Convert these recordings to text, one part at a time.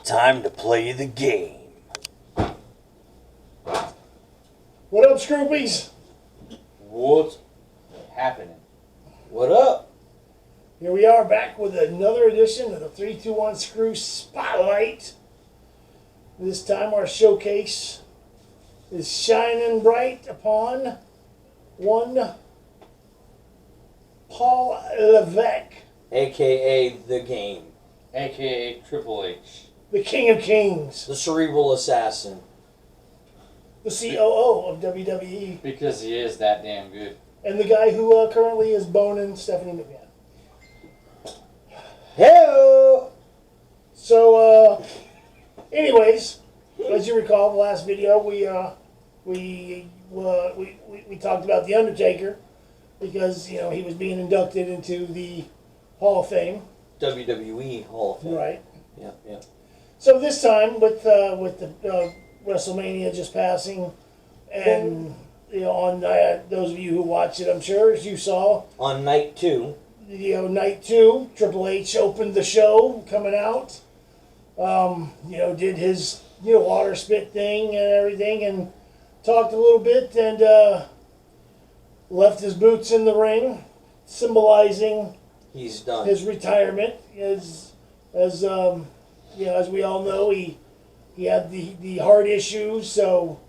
Time to play the game. What up, Scroopies? What's happening? What up? Here we are back with another edition of the 321SCREW Spotlight. This time our showcase is shining bright upon one Paul Levesque, AKA The Game. AKA Triple H. the King of Kings, The Cerebral Assassin. the COO of WWE, Because he is that damn good. and the guy who currently is boning Stephanie McMahon. Hello! So, anyways, as you recall, the last video we talked about the Undertaker because he was being inducted into the Hall of Fame. WWE Hall of Fame. Right. Yeah. So this time with the WrestleMania just passing, and on those of you who watched it, I'm sure as you saw On night 2. night 2, Triple H opened the show coming out. Did his water spit thing and everything, and talked a little bit, and left his boots in the ring, symbolizing He's done. his retirement. As we all know, he had the heart issues, so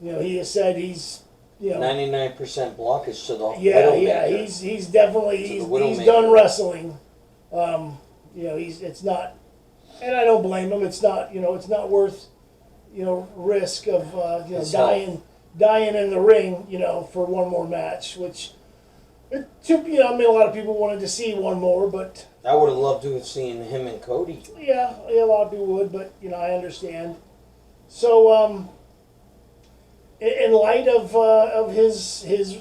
he has said he's 99% blockage to the Widowmaker. He's definitely he's done wrestling. It's not, and I don't blame him. It's not it's not worth risk of dying in the ring for one more match, which a lot of people wanted to see one more, but I would have loved to have seen him and Cody. yeah, a lot of people would, but I understand. So in light of his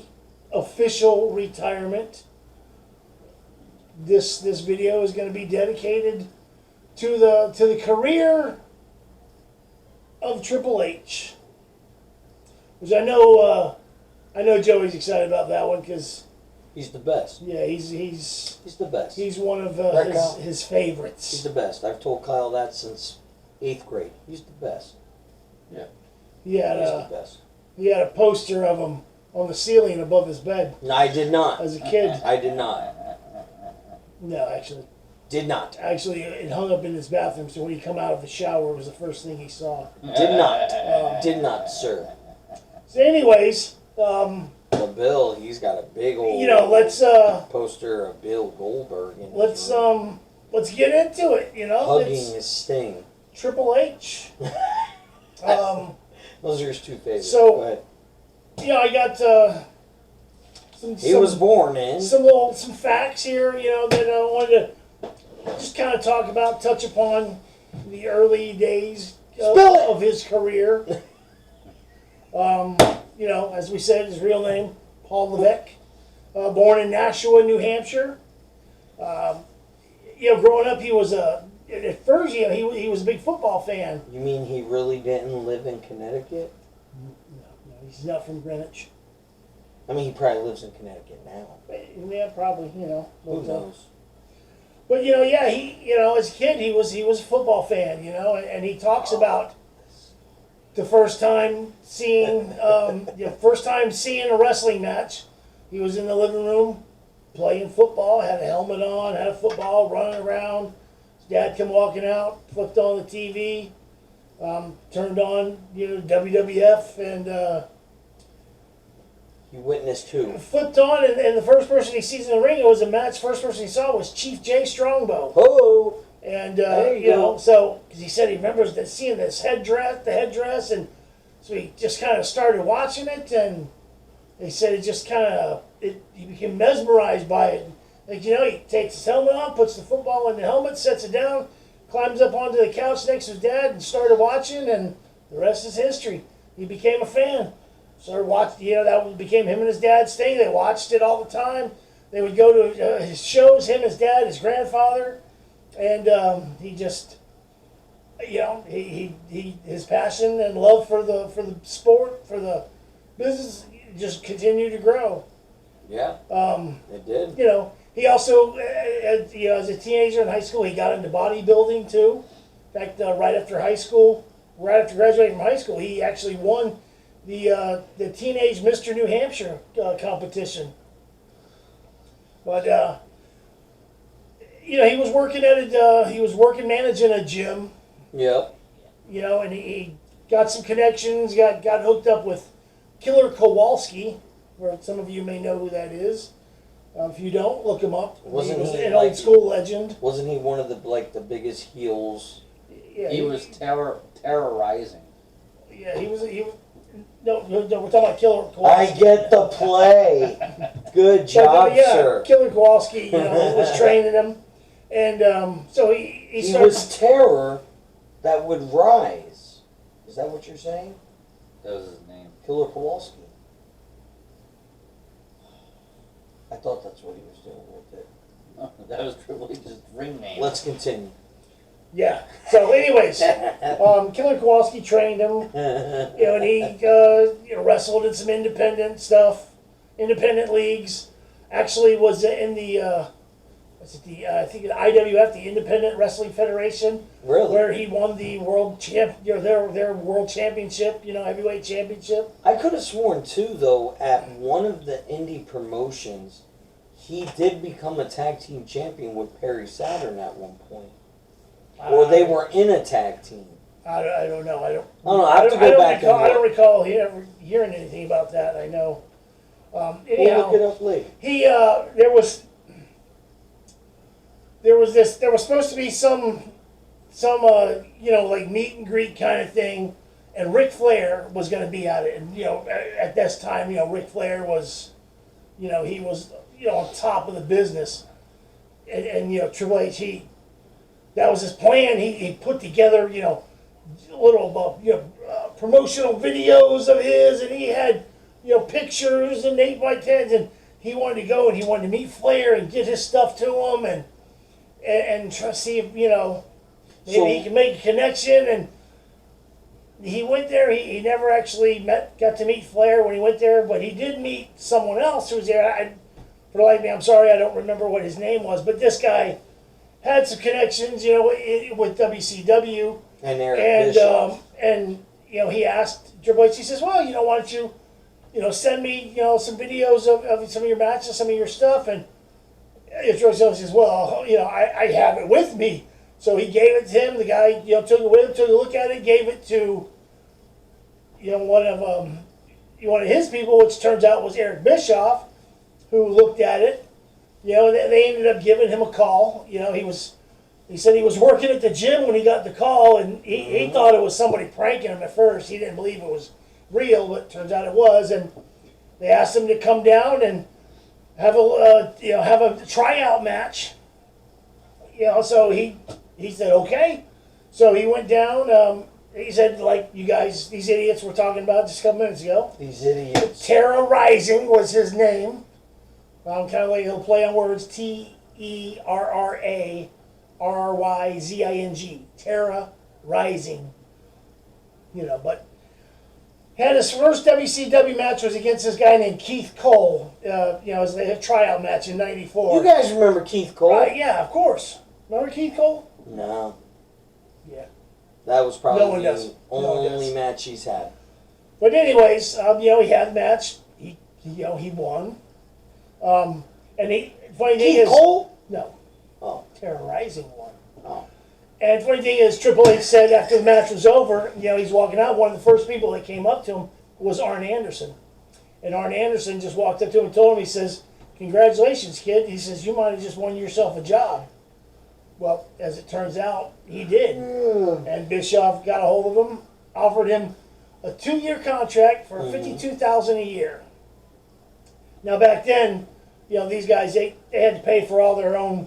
official retirement, this video is going to be dedicated to the career of Triple H, which I know Joey's excited about that one because He's the best. yeah, he's the best. he's one of his favorites. He's the best. I've told Kyle that since 8th grade. He's the best. Yeah. He had He's the best. he had a poster of him on the ceiling above his bed No, I did not. as a kid. I did not. No, actually. Did not. Actually, it hung up in his bathroom, so when he come out of the shower, it was the first thing he saw. Did not. Did not, sir. So, anyways, The Bill, he's got a big old let's poster of Bill Goldberg. In let's his room, get into it. hugging It's his Sting. Triple H. Those are his two favorites. So- Go ahead. I got He was born in. some facts here. That I wanted to just kind of talk about, touch upon the early days of his career. As we said, his real name, Paul Levesque, born in Nashua, New Hampshire. Growing up, he was at first, he was a big football fan. You mean he really didn't live in Connecticut? No, he's not from Greenwich. I mean, he probably lives in Connecticut now. Yeah, probably, Who knows? But he as a kid he was a football fan, and he talks about the first time seeing a wrestling match. He was in the living room playing football, had a helmet on, had a football, running around. His dad come walking out, flipped on the TV, turned on WWF, and You witnessed who? flipped on, and the first person he sees in the ring, it was a match. First person he saw was Chief Jay Strongbow. Oh! And There you go. so because he said he remembers seeing the headdress, and so he just kind of started watching it, and he said it just kind of he became mesmerized by it. Like he takes his helmet off, puts the football in the helmet, sets it down, climbs up onto the couch next to his dad, and started watching, and the rest is history. He became a fan. Started watching. That became him and his dad's thing. They watched it all the time. They would go to his shows. Him, his dad, his grandfather. And he just, his passion and love for the sport, for the business, just continued to grow. Yeah, it did. He also, as a teenager in high school, he got into bodybuilding too. In fact, right after graduating from high school, he actually won the Teenage Mr. New Hampshire competition. But you know, he was working managing a gym. Yep. You know, and he got some connections, got hooked up with Killer Kowalski, where some of you may know who that is. If you don't, look him up. Wasn't he was he an like- old school legend? Wasn't he one of the biggest heels? Yeah, He was terrorizing. Yeah, he was. No, we're talking about Killer Kowalski. I get the play. Good job, But, yeah, sir. Killer Kowalski, you know, was training him, and so he He started. was terror that would rise. Is that what you're saying? That was his name. Killer Kowalski. I thought that's what he was doing with it. That was Triple H's ring name. Let's continue. Yeah. So, anyways, Killer Kowalski trained him. You know, and he you know, wrestled in some independent stuff, independent leagues. Actually, was in the I think the IWF, the Independent Wrestling Federation, Really? where he won the their world championship, you know, heavyweight championship. I could have sworn too, though, at one of the indie promotions, he did become a tag team champion with Perry Saturn at one point, or they were in a tag team. I don't know. I don't know. I have to go back and I don't look. recall hearing anything about that. I know. We'll Anyhow, look it up later. he there was supposed to be some you know, like meet and greet kind of thing, and Ric Flair was going to be at it. And you know, at this time, you know, Ric Flair was, you know, he was, you know, on top of the business, and you know, Triple H, that was his plan. He put together, you know, little promotional videos of his, and he had, you know, pictures and 8x10s, and he wanted to go and he wanted to meet Flair and get his stuff to him, and try to see if, you know, maybe he can make a connection. And he went there. He never actually got to meet Flair when he went there, but he did meet someone else who was there. For the life of me, I'm sorry, I don't remember what his name was, but this guy had some connections, you know, with WCW. And Eric Bischoff. And you know, he asked Triple H, he says, well, you know, why don't you, you know, send me, you know, some videos of some of your matches, some of your stuff. And Triple H says, well, you know, I have it with me. So he gave it to him. The guy, you know, took it with him, took a look at it, gave it to, you know, one of his people, which turns out was Eric Bischoff, who looked at it. You know, they ended up giving him a call. You know, he said he was working at the gym when he got the call, and he thought it was somebody pranking him at first. He didn't believe it was real, but it turns out it was. And they asked him to come down and have a tryout match. You know, so he said okay. So he went down. He said, like you guys, these idiots were talking about just a couple minutes ago. These idiots. Terra Rising was his name. Kind of like he'll play on words. TerraRyzing. Terra Rising. You know, but had his first WCW match was against this guy named Keith Cole. You know, it was a tryout match in '94. You guys remember Keith Cole? Right? Yeah, of course. Remember Keith Cole? No. Yeah. That was No one probably does. the No one only does. match he's had. But anyways, you know, he had a match. He won. And funny thing Keith is, Cole? no, Oh. terrorizing one. Oh. And funny thing is, Triple H said after the match was over, you know, he's walking out. One of the first people that came up to him was Arn Anderson, and Arn Anderson just walked up to him and told him, he says, "Congratulations, kid." He says, "You might have just won yourself a job." Well, as it turns out, he did. And Bischoff got a hold of him, offered him a 2-year contract for $52,000 a year. Now back then, you know, these guys, they had to pay for all their own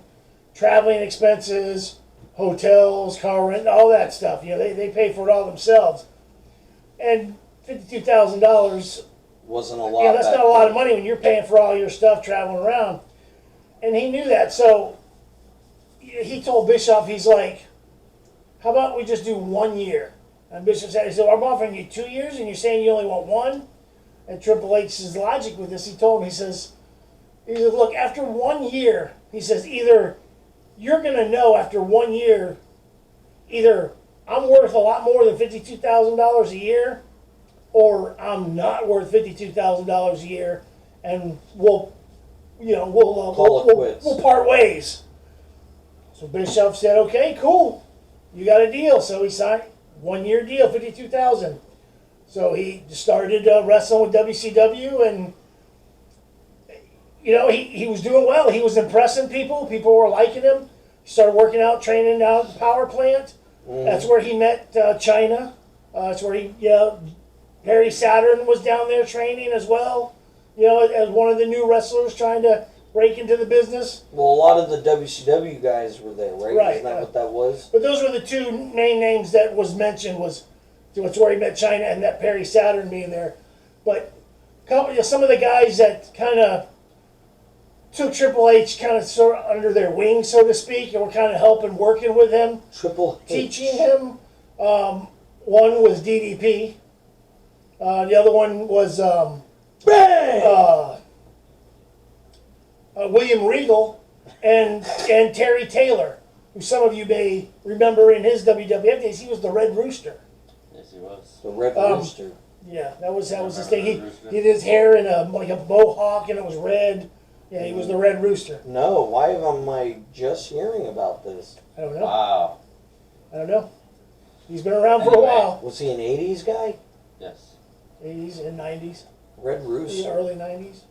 traveling expenses, hotels, car rent, all that stuff. You know, they pay for it all themselves. And $52,000, Wasn't a lot. yeah, that's back not a lot then. of money when you're paying for all your stuff traveling around. And he knew that, so he told Bischoff, he's like, how about we just do 1 year? And Bischoff said, I'm offering you 2 years and you're saying you only want one? And Triple H's logic with this, he told him, he says, look, after 1 year, he says, either you're going to know after 1 year either I'm worth a lot more than $52,000 a year, or I'm not worth $52,000 a year, and we'll part ways. So Bischoff said, okay, cool, you got a deal. So he signed 1 year deal, $52,000. So he started wrestling with WCW, and he was doing well. He was impressing people. People were liking him. He started working out, training out at the power plant. That's where he met China. That's where Perry Saturn was down there training as well. As one of the new wrestlers trying to break into the business. Well, a lot of the WCW guys were there, right? Right. Isn't that what that was? But those were the two main names that was mentioned. Was where he met China and that Perry Saturn being there. But some of the guys that kind of took Triple H kind of sort of under their wing, so to speak, and were kind of helping, working with him, Triple H. teaching him. One was DDP. The other one was William Regal and Terry Taylor, who some of you may remember in his WWF days. He was the Red Rooster. Yes, he was. The Red Rooster. Yeah, that was his thing. He had his hair in a mohawk, and it was red. Yeah, he was the Red Rooster. No, why am I just hearing about this? I don't know. Wow. I don't know. He's been around for a while. Was he an 80s guy? Yes. 80s and 90s. Red Rooster. The early 90s.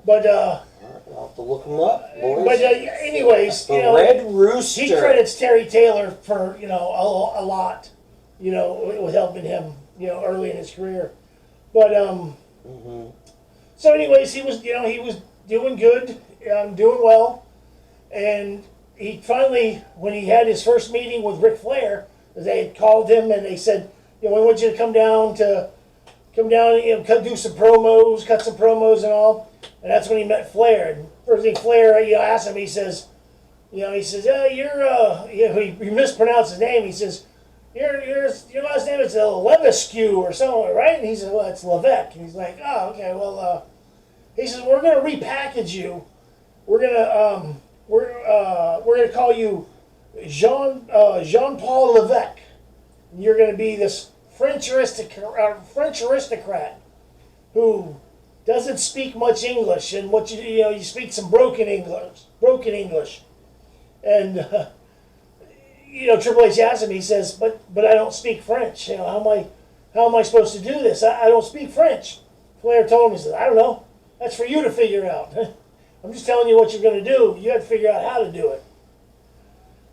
But I'll have to look him up, boys. But anyways, the Red Rooster. He credits Terry Taylor for a lot, with helping him early in his career. But so anyways, he was doing good, doing well, and he finally, when he had his first meeting with Ric Flair, they had called him and they said, we want you to come down and do some promos, cut some promos and all. And that's when he met Flair. And first thing Flair, asked him, he says, he mispronounced his name. He says, your last name is Levesque or something, right? And he said, well, it's Levesque. And he's like, oh, okay, well, he says, we're going to repackage you. We're going to call you Jean-Paul Levesque. And you're going to be this French aristocrat who doesn't speak much English, and you speak some broken English. And Triple H asked him. He says, "But I don't speak French. How am I supposed to do this? I don't speak French." Flair told him. He said, "I don't know. That's for you to figure out. I'm just telling you what you're going to do. You have to figure out how to do it."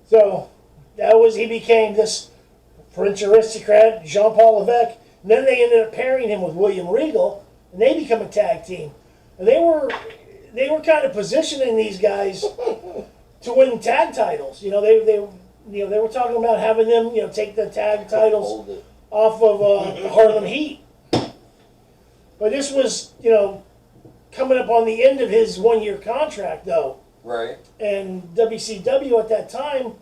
So he became this French aristocrat, Jean-Paul Levesque. And then they ended up pairing him with William Regal, and they become a tag team. And they were kind of positioning these guys to win tag titles. They were talking about having them take the tag titles off of Harlem Heat. But this was coming up on the end of his 1 year contract though. Right. And WCW at that time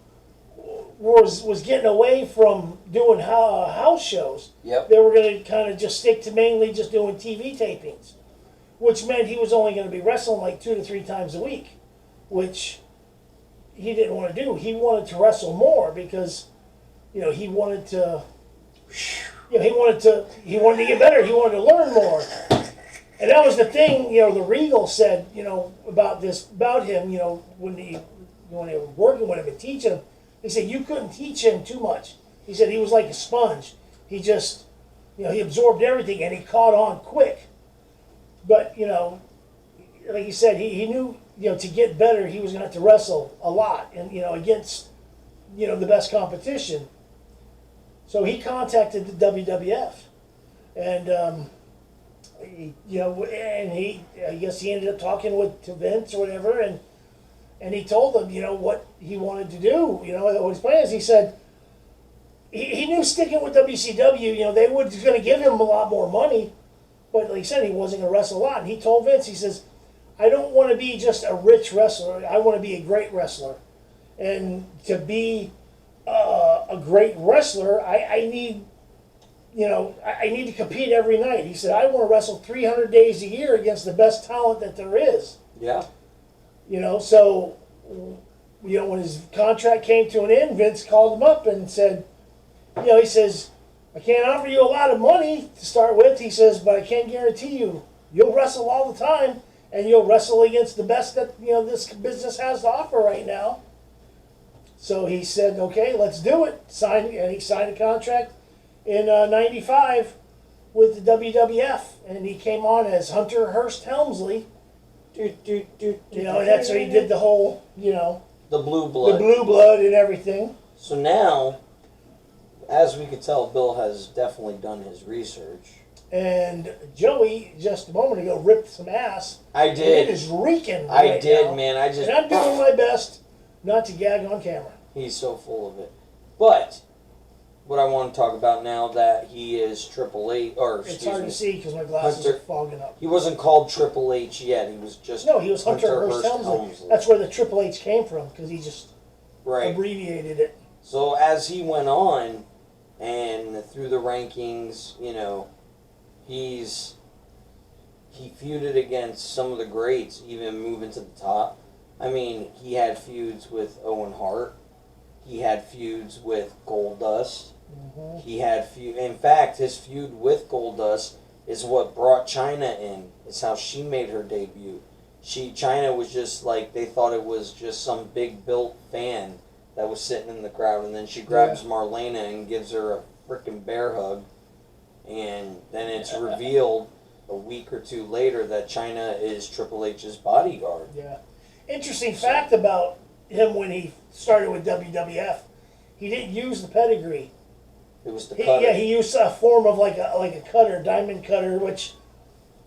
was getting away from doing house shows. Yep. They were going to kind of just stick to mainly just doing TV tapings, which meant he was only going to be wrestling like 2 to 3 times a week, which he didn't want to do. He wanted to wrestle more because, he wanted to, he wanted to get better. He wanted to learn more. And that was the thing, the Regal said, about him, when they were working with him and teaching him. He said, you couldn't teach him too much. He said he was like a sponge. He just, he absorbed everything and he caught on quick. But, like you said, he knew, to get better, he was going to have to wrestle a lot and, against, the best competition. So he contacted the WWF. And, I guess he ended up talking to Vince or whatever, and he told them, what he wanted to do, what his plan is. He said he knew sticking with WCW, they were going to give him a lot more money, but like he said, he wasn't going to wrestle a lot. And he told Vince, he says, I don't want to be just a rich wrestler. I want to be a great wrestler. And to be a great wrestler, I need I need to compete every night. He said, I want to wrestle 300 days a year against the best talent that there is. Yeah. So when his contract came to an end, Vince called him up and said, he says, I can't offer you a lot of money to start with. He says, but I can guarantee you'll wrestle all the time, and you'll wrestle against the best that this business has to offer right now. So he said, okay, let's do it. He signed a contract in '95 with the WWF, and he came on as Hunter Hearst Helmsley. And that's where he did the whole, the blue blood. The blue blood and everything. So now, as we could tell, Bill has definitely done his research. And Joey, just a moment ago, ripped some ass. I did. And it is reeking I right did, now. man. And I'm doing my best not to gag on camera. He's so full of it. But what I want to talk about now that he is Triple H, or excuse It's hard me, to see because my glasses are fogging up. He wasn't called Triple H yet. He was just he was Hunter Hearst Helmsley. That's where the Triple H came from because he just abbreviated it. So as he went on and through the rankings, he feuded against some of the greats, even moving to the top. I mean, he had feuds with Owen Hart. He had feuds with Goldust. Mm-hmm. He had in fact, his feud with Goldust is what brought Chyna in. It's how she made her debut. Chyna was just like, they thought it was just some big built fan that was sitting in the crowd, and then she grabs Marlena and gives her a freaking bear hug, and then it's revealed a week or two later that Chyna is Triple H's bodyguard. Yeah. Interesting fact about him when he started with WWF, he didn't use the pedigree. It was the cutter. He used a form of like a cutter, diamond cutter, which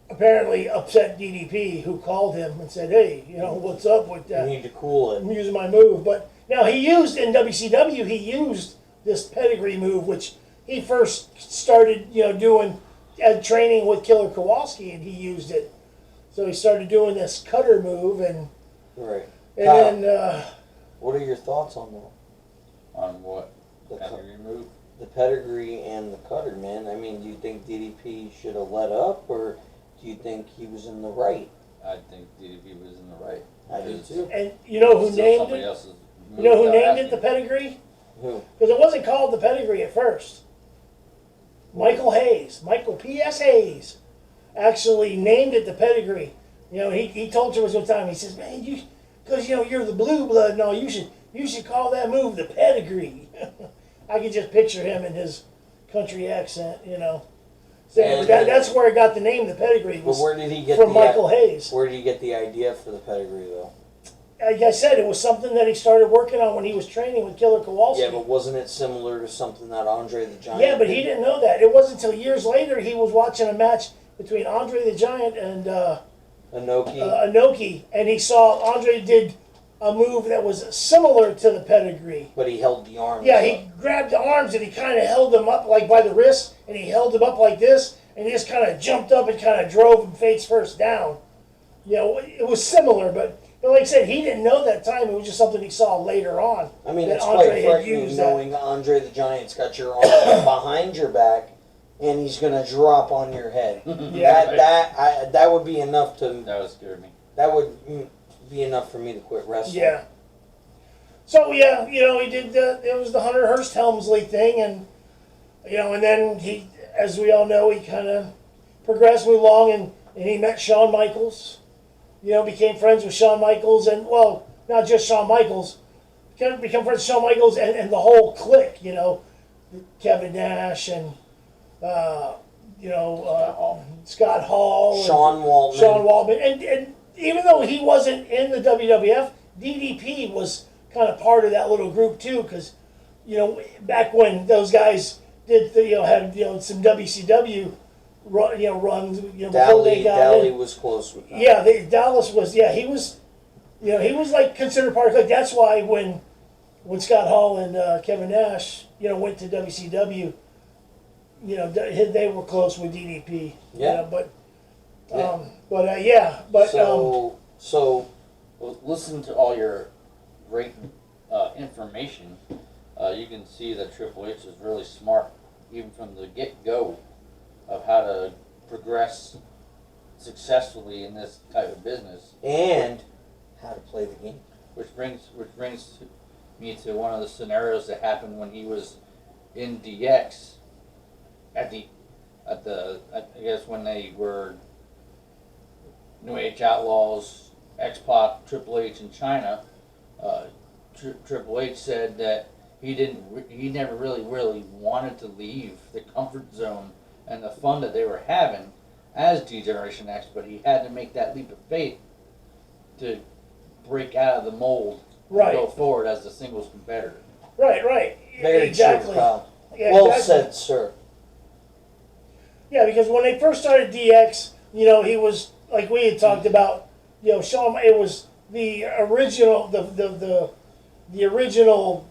apparently upset DDP, who called him and said, "Hey, what's up with that? You need to cool it. I'm using my move." But now he used in WCW, he used this pedigree move, which he first started, doing training with Killer Kowalski, and he used it. So he started doing this cutter move, and right. And Kyle, then, what are your thoughts on that? On what? The Pedigree move? The pedigree and the cutter, man. I mean, do you think DDP should have let up, or do you think he was in the right? I think DDP was in the right. I do too. And you know who named it? You know who named it the pedigree? Who? Because it wasn't called the pedigree at first. Michael Hayes, Michael P.S. Hayes, actually named it the pedigree. He told us one time. He says, "Man, because you're the blue blood and all, you should call that move the pedigree." I could just picture him in his country accent, saying, that's where he got the name, the pedigree. But where did he get from Michael Hayes? Where did he get the idea for the pedigree, though? Like I said, it was something that he started working on when he was training with Killer Kowalski. Yeah, but wasn't it similar to something that Andre the Giant Yeah, but did? he didn't know that. It wasn't until years later he was watching a match between Andre the Giant and Inoki, and he saw Andre did a move that was similar to the pedigree. But he held the arms Yeah, up. he grabbed the arms and he kind of held them up like by the wrist, and he held them up like this, and he just kind of jumped up and kind of drove him face first down. It was similar, but like I said, he didn't know that time. It was just something he saw later on. I mean, that it's Andre quite had frightening used knowing that. Andre the Giant's got your arm behind your back, and he's gonna drop on your head. That would be enough to. That would scare me. That would be enough for me to quit wrestling. Yeah. So he did it was the Hunter Hearst Helmsley thing, and and then he, as we all know, he kind of progressed, moved along, and he met Shawn Michaels. Became friends with Shawn Michaels, and not just Shawn Michaels, became friends with Shawn Michaels and the whole clique. Kevin Nash and Scott Hall, Sean Waltman, and even though he wasn't in the WWF, DDP was kind of part of that little group too, because back when those guys did had some WCW runs before they got Dally in. was close with that. Yeah, Dallas was. Yeah, he was. He was like considered part of the clique. That's why when Scott Hall and Kevin Nash went to WCW, they were close with DDP. Yeah. So Well, listen to all your great information. You can see that Triple H is really smart, even from the get-go, of how to progress successfully in this type of business. And how to play the game. Which brings me to one of the scenarios that happened when he was in DX I guess when they were New Age Outlaws, X-Pac, Triple H in China. Triple H said that he never really wanted to leave the comfort zone and the fun that they were having as D-Generation X, but he had to make that leap of faith to break out of the mold and go forward as the singles competitor. Right. Very exactly. true, pal. Yeah, well exactly. said, sir. Yeah, because when they first started DX, he was, like we had talked about, Shawn, it was the original, the original,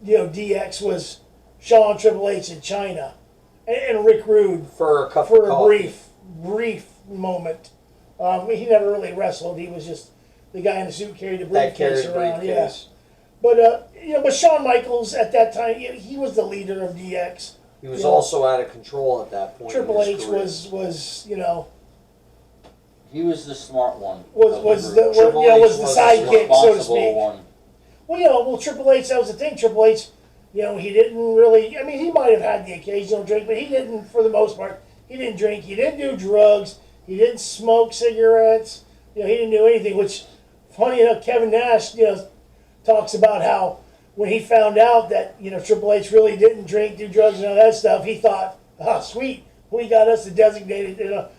DX was Shawn, Triple H in China, and Rick Rude For a for a brief moment. He never really wrestled. He was just the guy in the suit carried the briefcase around. Yeah. But Shawn Michaels at that time, he was the leader of DX. He was also out of control at that point. Triple H was He was the smart one. Was the sidekick, so to speak. One. Well, Triple H, that was the thing. Triple H, he didn't really. I mean, he might have had the occasional drink, but he didn't, for the most part. He didn't drink. He didn't do drugs. He didn't smoke cigarettes. He didn't do anything. Which, funny enough, Kevin Nash, talks about how when he found out that Triple H really didn't drink, do drugs, and all that stuff, he thought, sweet, we got us a designated, a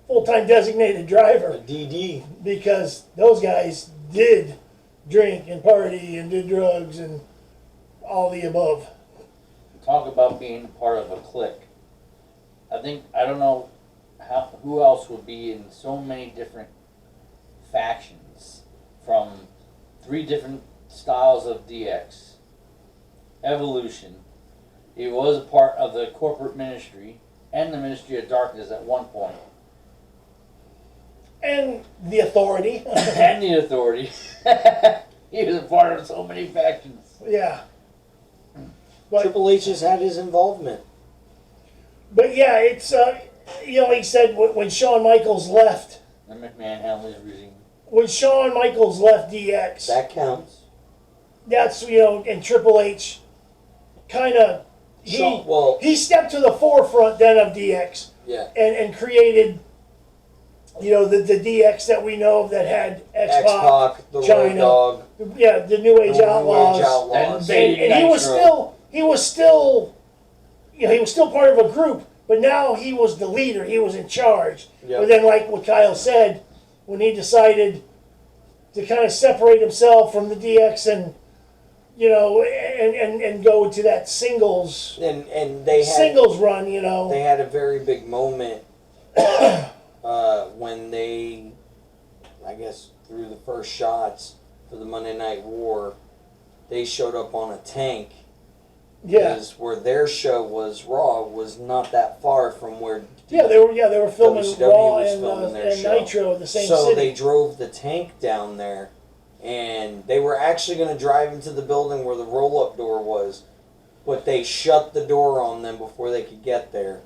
full-time designated driver. A DD. Because those guys did drink and party and did drugs and all the above. Talk about being part of a clique. I don't know who else would be in so many different factions from 3 different styles of DX. Evolution. He was a part of the corporate ministry and the Ministry of Darkness at one point. And the Authority. And the Authority. He was a part of so many factions. Yeah. But, Triple H has had his involvement. But yeah, it's, he said when Shawn Michaels left. The McMahon Hamley's regime. When Shawn Michaels left DX. That counts. That's, and Triple H kind of, he stepped to the forefront then of DX. Yeah. And created, the DX that we know of that had X-Pac, the China, Road Dogg, the New Age Outlaws. And he was still, he was still part of a group, but now he was the leader. He was in charge. Yep. But then, like what Kyle said, when he decided to kind of separate himself from the DX and and go to that singles and they had singles run, they had a very big moment when they, I guess, threw the first shots for the Monday Night War. They showed up on a tank. Yeah. Because where their show was, Raw, was not that far from where. They were filming WCW Raw was and Nitro in the same so city. they drove the tank down there, and they were actually going to drive into the building where the roll-up door was, but they shut the door on them before they could get there.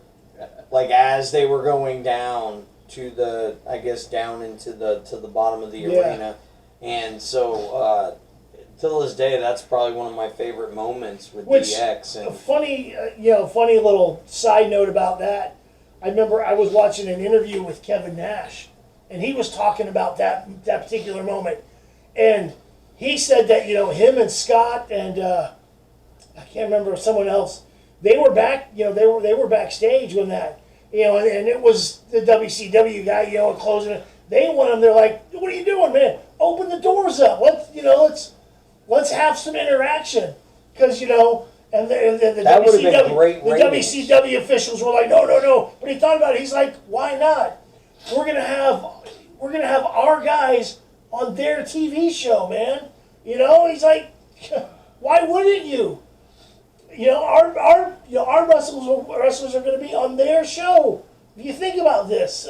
Like as they were going down to the, I guess, down into the bottom of the arena, and so. Till this day, that's probably one of my favorite moments with DX. And funny little side note about that. I remember I was watching an interview with Kevin Nash, and he was talking about that particular moment, and he said that him and Scott and I can't remember someone else. They were back. They were backstage when that. And it was the WCW guy. Closing it. They went him. They're like, "What are you doing, man? Open the doors up. Let's have some interaction," because and the that would have been WCW, great the WCW officials were like, no. But he thought about it. He's like, "Why not? We're gonna have our guys on their TV show, man." He's like, "Why wouldn't you? Our wrestlers are going to be on their show. If you think about this,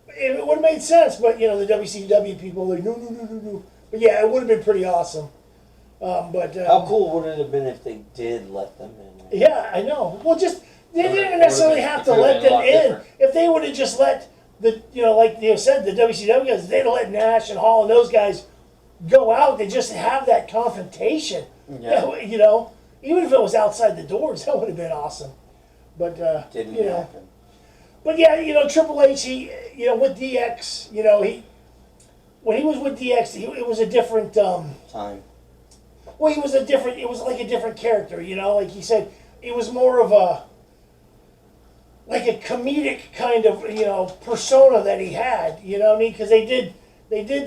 it would have made sense." But the WCW people were like, no. But yeah, it would have been pretty awesome. How cool would it have been if they did let them in? Yeah, I know. Well, they didn't necessarily have to let them in. If they would have just let like said, the WCW guys, they'd have let Nash and Hall and those guys go out and just have that confrontation. Yeah. You know, even if it was outside the doors, that would have been awesome. But Didn't you know, happen. but yeah, you know, Triple H, he, you know, with DX, you know, when he was with DX, it was a different Time. well, he was a different. It was like a different character, you know. Like he said, it was more of a like a comedic kind of, you know, persona that he had. You know what I mean? Because they did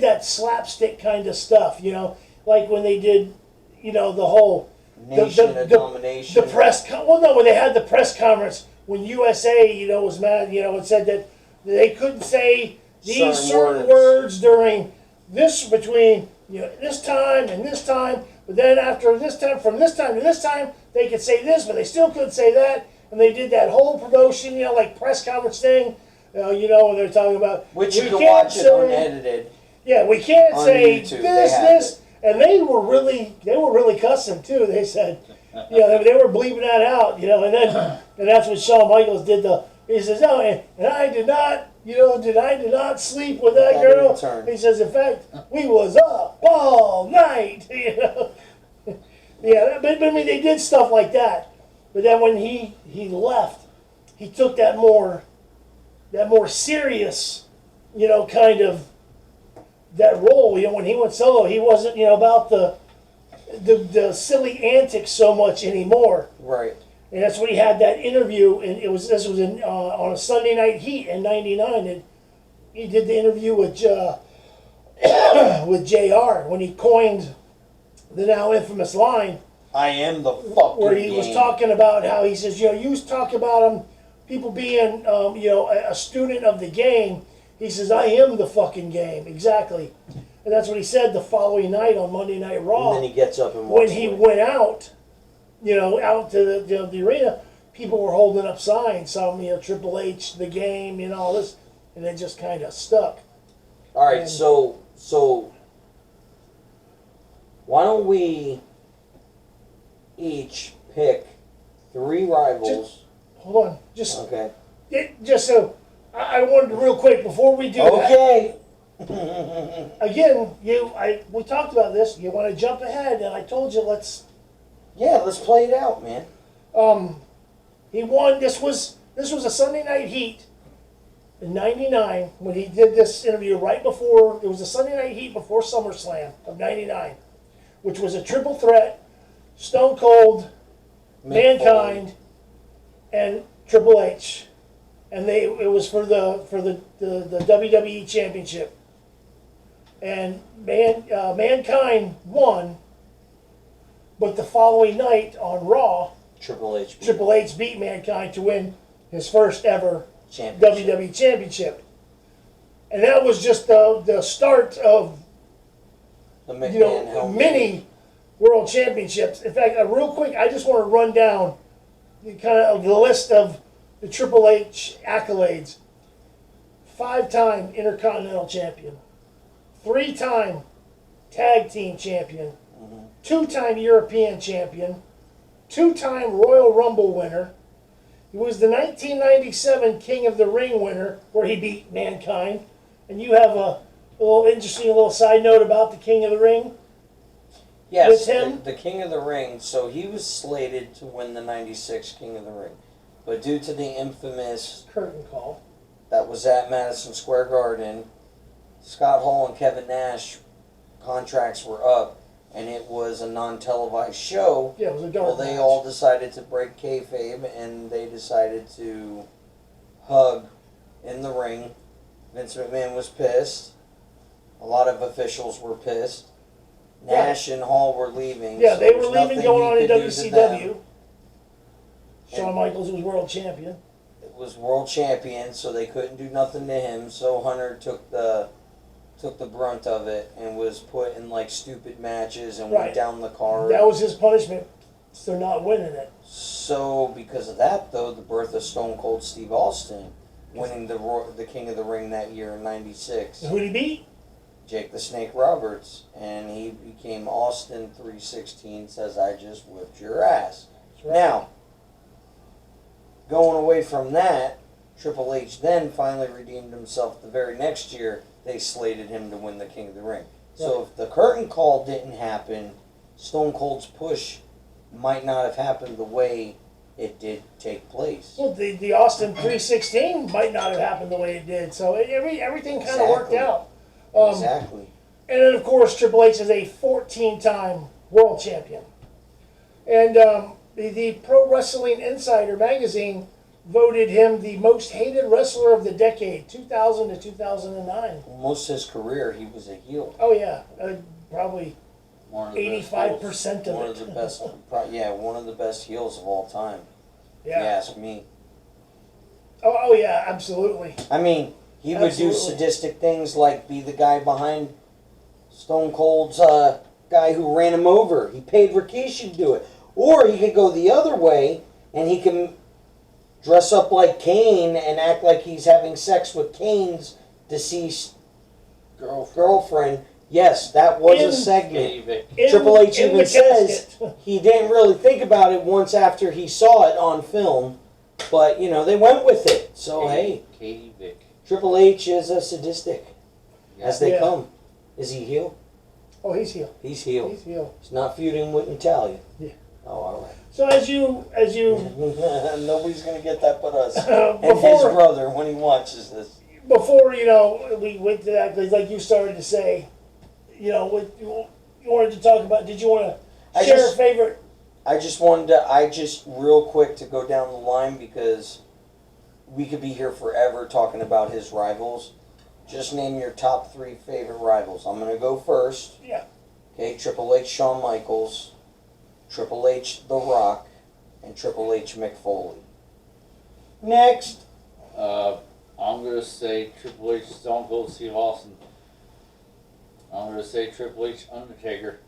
that slapstick kind of stuff. You know, like when they did, you know, the whole Nation of Domination. the press. Well, no, when they had the press conference when USA, you know, was mad. You know, and said that they couldn't say these certain words during this between, you know, this time and this time. But then after this time, from this time to this time, they could say this, but they still couldn't say that. And they did that whole promotion, you know, like press conference thing, you know, when they're talking about... Which you can watch it unedited. Yeah, we can't say YouTube, this. And they were really cussing, too. They said, you know, they were bleeping that out, you know, and that's what Shawn Michaels did. He says, oh, and I did not, you know, I did not sleep with that girl. He says, in fact, we was up all night, you know. Yeah, but I mean, they did stuff like that. But then when he left, he took that more serious, you know, kind of that role. You know, when he went solo, he wasn't, you know, about the silly antics so much anymore. Right. And that's when he had that interview, and this was on a Sunday Night Heat in '99, and he did the interview with with JR when he coined the now infamous line. I am the fucking where he was talking about how he says, you know, you talk about people being, you know, a student of the game. He says, I am the fucking game. Exactly. And that's what he said the following night on Monday Night Raw. And then he gets up and walks when he away. went out, you know, out to the arena, people were holding up signs, some, you know, Triple H, the game, you know, all this, and it just kind of stuck. All right, so why don't we each pick 3 rivals? Hold on, Okay. Just so I wanted to real quick before we do that. Okay. Again, we talked about this. You want to jump ahead, and I told you let's play it out, man. He won. This was a Sunday Night Heat in '99 when he did this interview right before. It was a Sunday Night Heat before SummerSlam of '99, which was a triple threat: Stone Cold, Mankind, and Triple H, and it was for the WWE Championship. And Mankind won, but the following night on Raw, Triple H beat Mankind to win his first ever Championship. WWE Championship. And that was just the start of many World Championships. In fact, real quick, I just want to run down the list of the Triple H accolades. 5-time Intercontinental Champion. 3-time Tag Team Champion. 2-time European Champion. 2-time Royal Rumble winner. He was the 1997 King of the Ring winner, where he beat Mankind. And you have a little interesting little side note about the King of the Ring. Yes, with him. The King of the Ring. So he was slated to win the '96 King of the Ring, but due to the infamous curtain call that was at Madison Square Garden, Scott Hall and Kevin Nash contracts were up, and it was a non-televised show. Yeah, it was a dark They match. all decided to break kayfabe, and they decided to hug in the ring. Vince McMahon was pissed. A lot of officials were pissed. Nash and Hall were leaving. Yeah, so they there were was leaving, nothing going he on in could do to them. WCW. Shawn Michaels was world champion. It was world champion, so they couldn't do nothing to him. So Hunter took the brunt of it and was put in like stupid matches and went down the card. That was his punishment for not winning it. So because of that, though, the birth of Stone Cold Steve Austin, winning the King of the Ring that year in '96. Who'd he beat? Jake the Snake Roberts, and he became Austin 316. Says, "I just whipped your ass." Right. Now, going away from that, Triple H then finally redeemed himself. The very next year, they slated him to win the King of the Ring. So if the curtain call didn't happen, Stone Cold's push might not have happened the way it did take place. Well, the Austin 316 might not have happened the way it did. So everything kind of worked out. Exactly. And then, of course, Triple H is a 14-time world champion. And the Pro Wrestling Insider magazine voted him the most hated wrestler of the decade, 2000 to 2009. Most of his career, he was a heel. Oh, yeah. Probably One of the 85% of One it. of the best, one of the best heels of all time. Yeah. If you ask me. Oh, yeah, absolutely. I mean, he would do Absolutely. sadistic things like be the guy behind Stone Cold's guy who ran him over. He paid Rikishi to do it. Or he could go the other way and he can dress up like Kane and act like he's having sex with Kane's deceased girlfriend. Yes, that was a segment. Triple H even says he didn't really think about it once after he saw it on film, but you know they went with it. So hey, Katie Vick. Triple H is a sadistic as they Yeah. come. Is he heel? Oh, he's heel. He's heel. He's heel. He's not feuding with Natalia. Yeah. Oh, all So as you right. Nobody's gonna get that but us and his before brother when he watches this. we went to that, 'cause like you started to say, what you wanted to talk about. Did you want to share a favorite? I just real quick to go down the line because we could be here forever talking about his rivals. Just name your top 3 favorite rivals. I'm going to go first. Yeah. Okay, Triple H, Shawn Michaels, Triple H, The Rock, and Triple H, Mick Foley. Next. I'm going to say Triple H, Stone Cold Steve Austin. I'm going to say Triple H, Undertaker.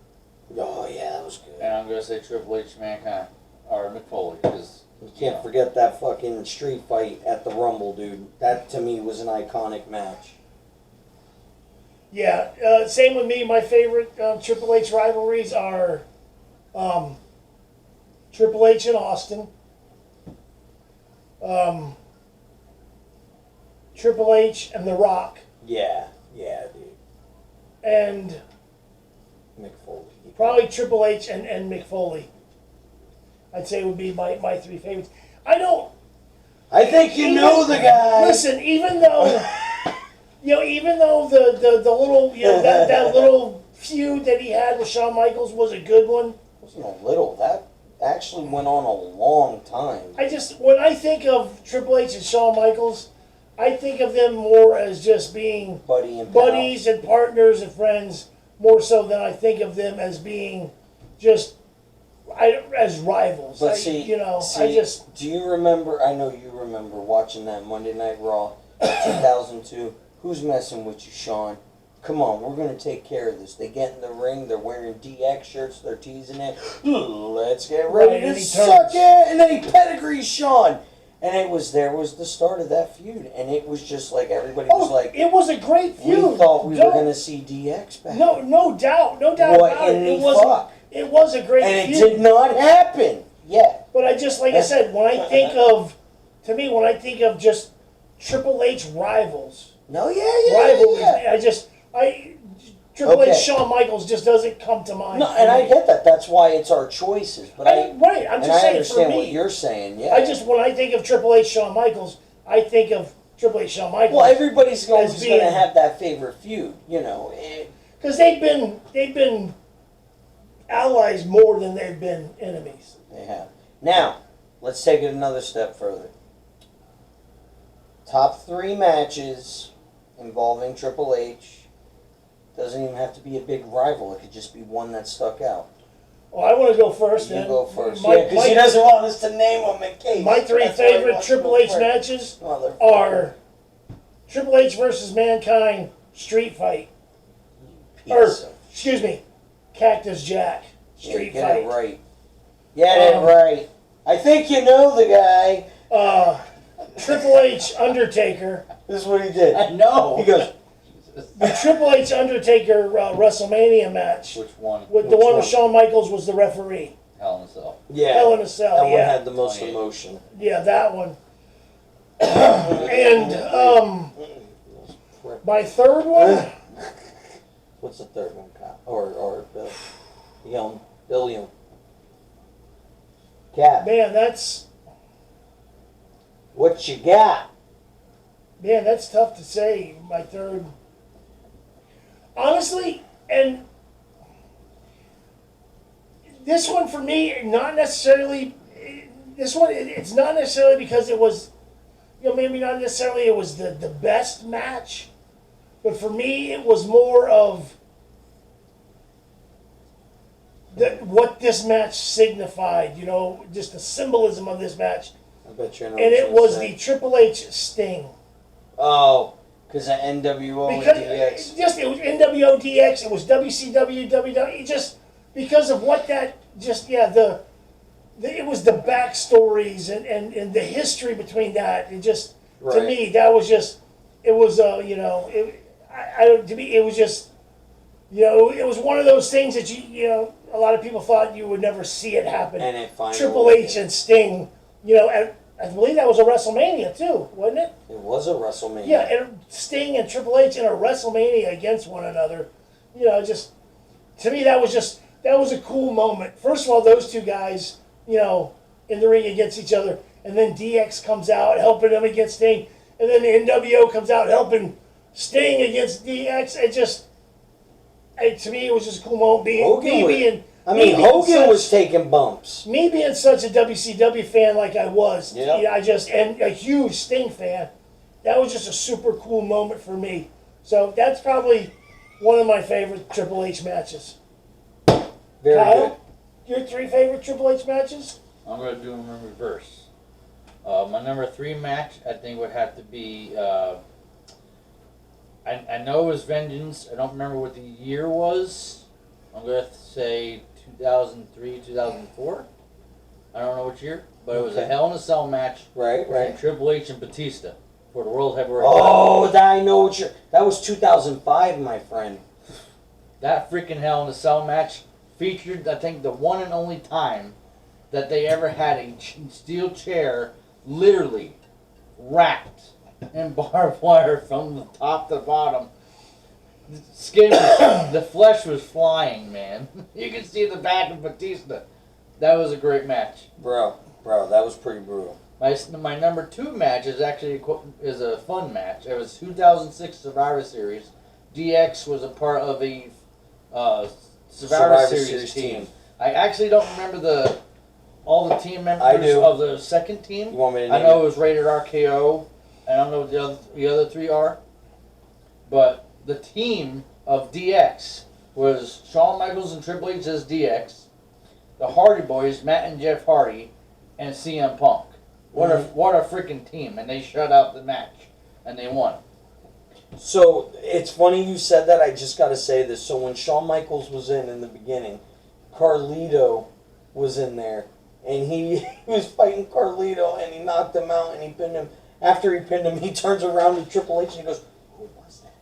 Oh, yeah, that was good. And I'm going to say Triple H, Mankind. Or Mick Foley. Because You can't forget that fucking street fight at the Rumble, dude. That, to me, was an iconic match. Yeah. Same with me. My favorite Triple H rivalries are Triple H and Austin. Triple H and The Rock. Yeah, dude. And Mick Foley. probably Triple H and Mick Foley. I'd say would be my 3 favorites. I think you know the guy. Listen, even though the little that little feud that he had with Shawn Michaels was a good one. It wasn't a little. That actually went on a long time. When I think of Triple H and Shawn Michaels, I think of them more as just being buddies and partners and friends, more so than I think of them as being just as rivals. But do you remember? I know you remember watching that Monday Night Raw, 2002. Who's messing with you, Shawn? Come on, we're gonna take care of this. They get in the ring. They're wearing DX shirts. They're teasing it. Let's get ready to suck it. And then he pedigrees Shawn. And there was the start of that feud, and it was just like everybody was like, it was a great feud. We thought we were gonna see DX back. No doubt about it. It was a great feud. And it did not happen yet. But I said, when I think of just Triple H rivals. Rivalries. Triple H, Shawn Michaels just doesn't come to mind. No, and I get that. That's why it's our choices. But I'm just saying, understand for me, what you're saying. Yeah. When I think of Triple H, Shawn Michaels, I think of Triple H, Shawn Michaels. Well, everybody's going to have that favorite feud, because they've been allies more than they've been enemies. They have. Now, let's take it another step further. Top 3 matches involving Triple H. Doesn't even have to be a big rival. It could just be one that stuck out. Well, I want to go first. You go first. Because he doesn't want us to name them in case. My 3 favorite Triple H matches are Triple H versus Mankind street fight. Cactus Jack street fight. Get it right. Get it right. I think you know the guy. Triple H Undertaker. This is what he did. I know. He goes, the Triple H Undertaker WrestleMania match. Which one? The one with Shawn Michaels was the referee. Hell in a Cell. Yeah. Hell in a Cell. That one had the most emotion. Yeah, that one. And my third one. What's the third one, Kyle? Or Bill? Billiam. Cap. Man, that's What you got? tough to say. My third, honestly, and this one for me, not necessarily. This one, it's not necessarily because it was, maybe not necessarily it was the best match, but for me, it was more of what this match signified, just the symbolism of this match. I bet you know. And it was the Triple H Sting. Oh, because of NWO and DX. It was NWO DX, it was WCW, WWE, just because of what that, it was the backstories and the history between that. It just, to me, that was just, it was, to me, it was just, it was one of those things that a lot of people thought you would never see it happen. And it finally Triple H and Sting, I believe that was a WrestleMania too, wasn't it? It was a WrestleMania. Yeah, and Sting and Triple H in a WrestleMania against one another. Just to me that was a cool moment. First of all, those two guys, in the ring against each other, and then DX comes out helping them against Sting, and then the NWO comes out helping Sting against DX. To me, it was just a cool moment. Hogan was taking bumps. Me being such a WCW fan like I was, Yep. and a huge Sting fan, that was just a super cool moment for me. So that's probably one of my favorite Triple H matches. Very Kyle, your 3 favorite Triple H matches? I'm going to do them in reverse. My number 3 match, I think, would have to be. I know it was Vengeance. I don't remember what the year was. I'm going to say 2003, 2004. I don't know which year, but it was a Hell in a Cell match. Right. Between Triple H and Batista for the World Heavyweight. Oh, I know what that was 2005, my friend. That freaking Hell in a Cell match featured, I think, the one and only time that they ever had a steel chair literally wrapped in barbed wire from the top to the bottom. The skin, the flesh was flying, man. You could see the back of Batista. That was a great match. Bro, that was pretty brutal. My number 2 match is actually a fun match. It was 2006 Survivor Series. DX was a part of a Survivor Series team. I actually don't remember all the team members of the second team. You want me to I know it was Rated RKO. I don't know what the other 3 are. But the team of DX was Shawn Michaels and Triple H as DX, the Hardy Boys, Matt and Jeff Hardy, and CM Punk. What a freaking team. And they shut out the match. And they won. So, it's funny you said that. I just got to say this. So, when Shawn Michaels was in the beginning, Carlito was in there. And he was fighting Carlito, and he knocked him out, and he pinned him. After he pinned him, he turns around to Triple H, and he goes, "Who was that?"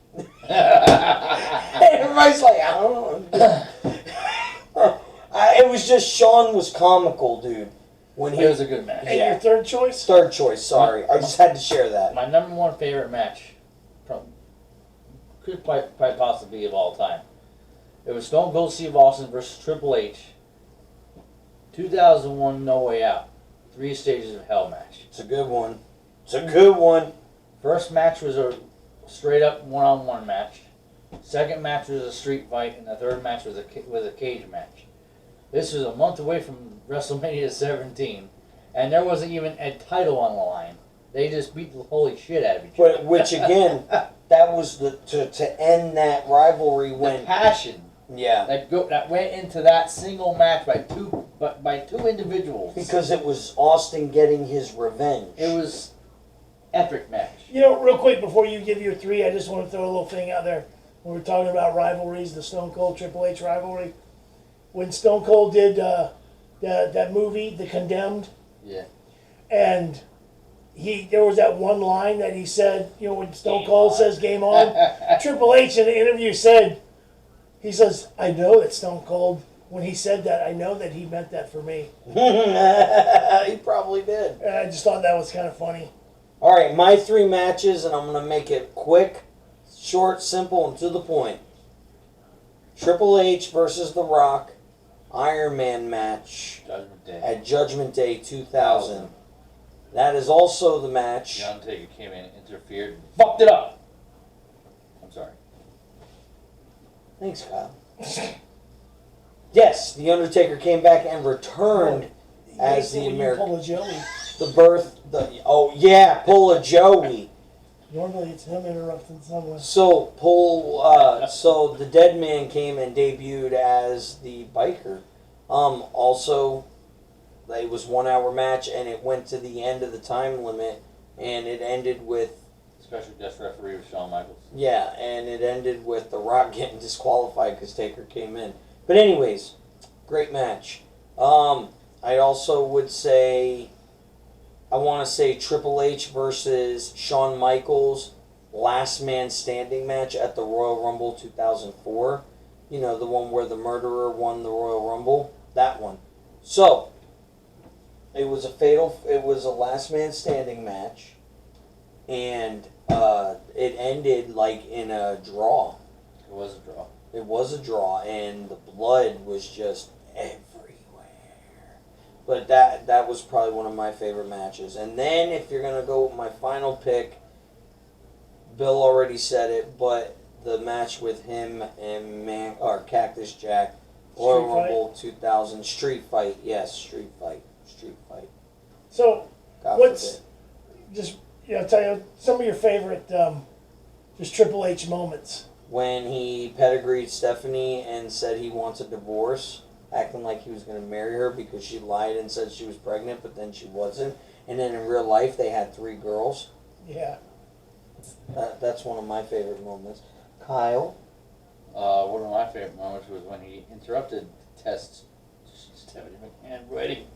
And everybody's like, "I don't know." It was just, Shawn was comical, dude. It was a good match. And your third choice? Third choice, sorry. I just had to share that. My number 1 favorite match, could quite possibly be of all time. It was Stone Cold Steve Austin versus Triple H. 2001 No Way Out. 3 Stages of Hell match. It's a good one. First match was a straight up one-on-one match. Second match was a street fight, and the third match was a cage match. This was a month away from WrestleMania 17, and there wasn't even a title on the line. They just beat the holy shit out of each other. Which again, that was to end that rivalry when the passion. Yeah. That went into that single match by two individuals. Because it was Austin getting his revenge. It was epic match. Real quick before you give your 3, I just want to throw a little thing out there. When we're talking about rivalries, the Stone Cold Triple H rivalry, when Stone Cold did that movie, The Condemned. Yeah. And there was that one line that he said, when Stone Cold says "Game on," Triple H in the interview said, he says, "I know that Stone Cold, when he said that, I know that he meant that for me." He probably did. And I just thought that was kind of funny. All right, my 3 matches, and I'm going to make it quick, short, simple, and to the point. Triple H versus The Rock, Iron Man match Judgment Day. at Judgment Day 2000. That is also the match. The Undertaker came in, interfered, and fucked it up. I'm sorry. Thanks, Kyle. Yes, The Undertaker came back and returned as the American. Pull a Joey. Oh yeah, pull a Joey. Normally it's him interrupting someone. So so the Dead Man came and debuted as the biker. Also, it was 1 hour match and it went to the end of the time limit and it ended with Special guest referee was Shawn Michaels. yeah, and it ended with The Rock getting disqualified because Taker came in. But anyways, great match. I also would say, I want to say Triple H versus Shawn Michaels last man standing match at the Royal Rumble 2004. You know, the one where the murderer won the Royal Rumble. That one. So, it was a last man standing match. And it ended like in a draw. It was a draw. It was a draw, and the blood was just everywhere. But that was probably one of my favorite matches. And then if you're going to go with my final pick, Bill already said it, but the match with him and Cactus Jack, Royal Rumble 2000, Street Fight. Yes, Street Fight. So, God what's forbid. just, tell you some of your favorite just Triple H moments. When he pedigreed Stephanie and said he wants a divorce, acting like he was going to marry her because she lied and said she was pregnant, but then she wasn't. And then in real life, they had 3 girls. Yeah. That's one of my favorite moments. Kyle? One of my favorite moments was when he interrupted tests. Stephanie McMahon wedding.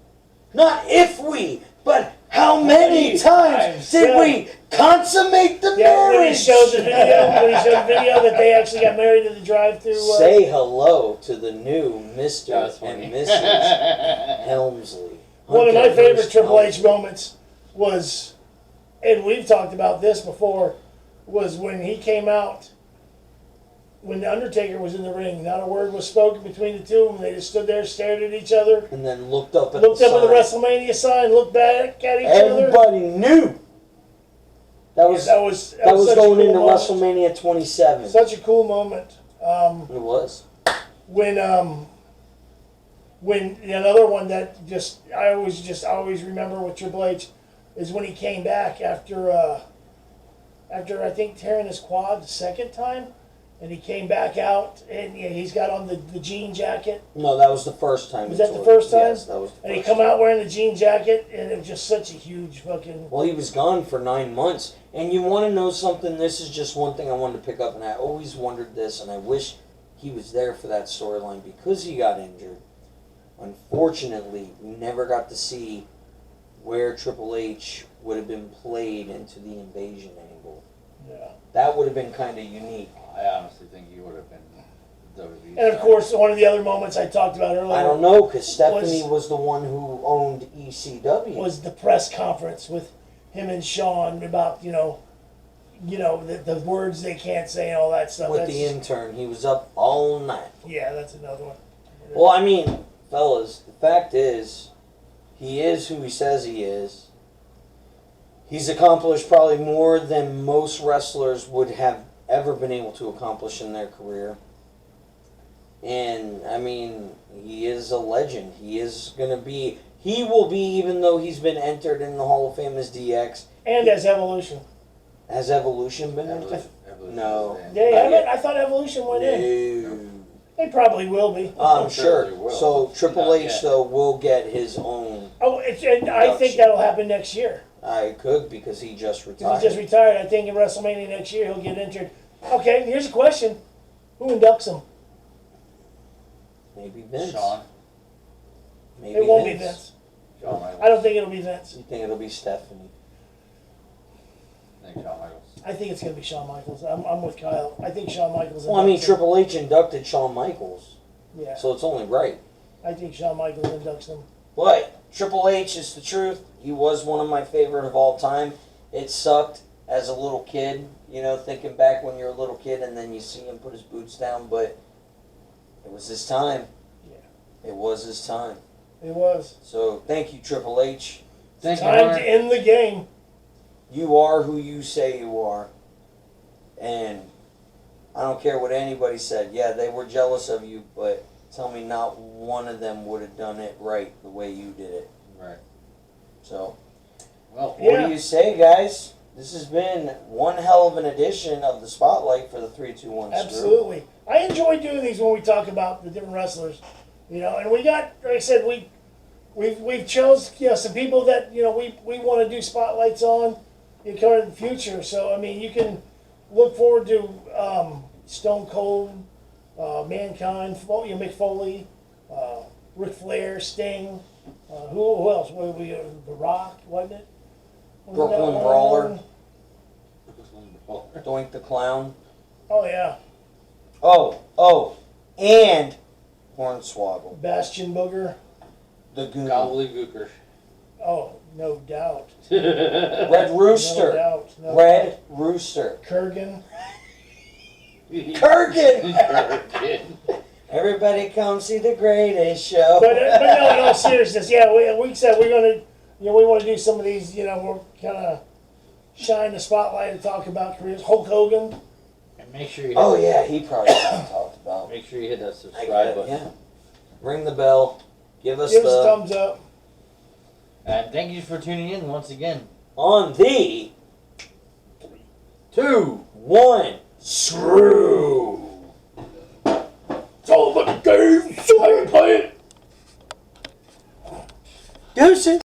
Not if we, but how many times did we consummate the marriage? When he showed the video that they actually got married at the drive-thru. Say hello to the new Mr. and Mrs. Helmsley. One of my Hunter favorite versus Triple H Helmsley. moments was, and we've talked about this before, was when he came out, when The Undertaker was in the ring. Not a word was spoken between the two of them. They just stood there, stared at each other. And then looked up at the sign. WrestleMania sign, looked back at each other. Everybody knew. That was going into WrestleMania 27. Such a cool moment. It was. When another one that I always remember with Triple H is when he came back after I think tearing his quad the second time, and he came back out and he's got on the jean jacket. No, that was the first time. Was that the first time? Yes, that was the first And he come out wearing the jean jacket, and it was just such a huge fucking. Well, he was gone for 9 months. And you want to know something? This is just one thing I wanted to pick up, and I always wondered this, and I wish he was there for that storyline because he got injured. Unfortunately, we never got to see where Triple H would have been played into the invasion angle. Yeah. That would have been kind of unique. I honestly think he would have been WWE. And of course, one of the other moments I talked about earlier. I don't know, because Stephanie was the one who owned ECW. Was the press conference with him and Shawn about the words they can't say and all that stuff. With the intern, he was up all night. Yeah, that's another one. Well, I mean, fellas, the fact is, he is who he says he is. He's accomplished probably more than most wrestlers would have ever been able to accomplish in their career. And, I mean, he is a legend. He will be, even though he's been entered in the Hall of Fame as DX. And as Evolution. Has Evolution been entered? No. I thought Evolution went in. No. They probably will be. I'm sure. So Triple H, though, will get his own. Oh, and I think that'll happen next year. I could, because he just retired. He just retired. I think in WrestleMania next year he'll get entered. Okay, here's a question. Who inducts him? Maybe Vince. Shawn. Maybe It won't be Vince. Shawn Michaels. I don't think it'll be Vince. You think it'll be Stephanie? I think Shawn Michaels. I think it's going to be Shawn Michaels. I'm with Kyle. I think Shawn Michaels. Well, I mean, inducts him. Triple H inducted Shawn Michaels. Yeah. So it's only right. I think Shawn Michaels inducts him. But Triple H is the truth. He was one of my favorite of all time. It sucked as a little kid, thinking back when you're a little kid and then you see him put his boots down. But It was his time. Yeah. It was his time. It was. So thank you, Triple H. Thank you, Time Hunter. to end the game. You are who you say you are. And I don't care what anybody said. Yeah, they were jealous of you, but tell me not one of them would have done it right the way you did it. Right. So, Well, what do you say, guys? This has been one hell of an edition of the Spotlight for the 321 Screw. Absolutely. I enjoy doing these when we talk about the different wrestlers. You know, and we got, like I said, we've chose, you know, some people that, you know, we want to do spotlights on in the future. So, I mean, you can look forward to Stone Cold, Mankind, you know, Mick Foley, Ric Flair, Sting. Who else? The Rock, wasn't it? Brooklyn Brawler. Doink the Clown. Oh, yeah. Oh, and Hornswoggle. Bastion Booger. The Goon. Gobbledygookers. Oh, no doubt. Red Rooster. No doubt. No Red doubt. Rooster. Kurgan. Kurgan! Everybody come see the greatest show. But no, in all seriousness, yeah, we said we're gonna, you know, we want to do some of these, you know, we're kind of shine the spotlight and talk about careers. Hulk Hogan. And make sure you. Oh yeah, he probably talked about. Make sure you hit that subscribe button. Yeah. Ring the bell. Give us Give us a the thumbs up. And thank you for tuning in once again. on the 2, 1 Screw. It's all about the game. So I can play it. Deuces.